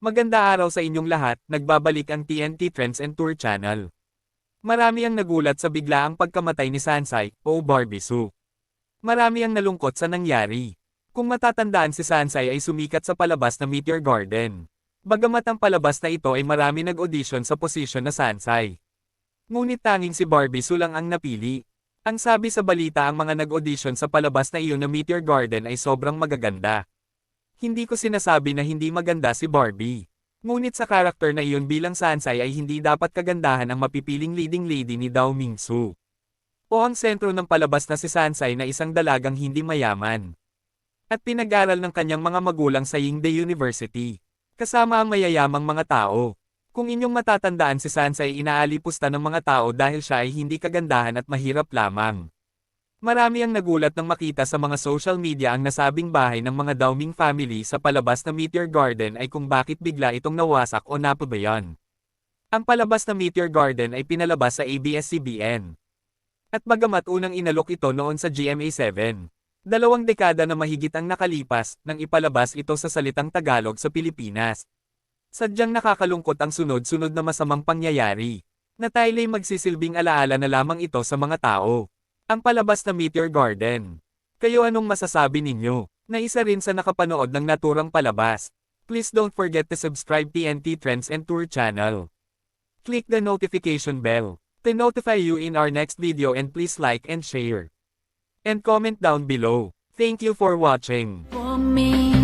Maganda araw sa inyong lahat, nagbabalik ang TNT Trends and Tour Channel. Marami ang nagulat sa biglaang pagkamatay ni Sansai, o Barbie Sue. Marami ang nalungkot sa nangyari. Kung matatandaan si Sansai ay sumikat sa palabas na Meteor Garden. Bagamat ang palabas na ito ay marami nag-audition sa posisyon na Sansai. Ngunit tanging si Barbie Sue lang ang napili. Ang sabi sa balita ang mga nag-audition sa palabas na iyon na Meteor Garden ay sobrang magaganda. Hindi ko sinasabi na hindi maganda si Barbie. Ngunit sa karakter na iyon bilang Sansai ay hindi dapat kagandahan ang mapipiling leading lady ni Dao Mingsu. O ang sentro ng palabas na si Sansai na isang dalagang hindi mayaman. At pinag-aral ng kanyang mga magulang sa Yingde University. Kasama ang mayayamang mga tao. Kung inyong matatandaan si Sansai inaalipusta ng mga tao dahil siya ay hindi kagandahan at mahirap lamang. Marami ang nagulat nang makita sa mga social media ang nasabing bahay ng mga Daoming family sa palabas na Meteor Garden ay kung bakit bigla itong nawasak o napabayan. Ang palabas na Meteor Garden ay pinalabas sa ABS-CBN. At bagamat unang inalok ito noon sa GMA7, 2 dekada na mahigit ang nakalipas nang ipalabas ito sa salitang Tagalog sa Pilipinas. Sadyang nakakalungkot ang sunod-sunod na masamang pangyayari, na tayo'y magsisilbing alaala na lamang ito sa mga tao. Ang palabas na Meteor Garden. Kayo anong masasabi ninyo? Na isa rin sa nakapanood ng naturang palabas. Please don't forget to subscribe TNT Trends and Tour channel. Click the notification bell to notify you in our next video and please like and share. And comment down below. Thank you for watching. For me.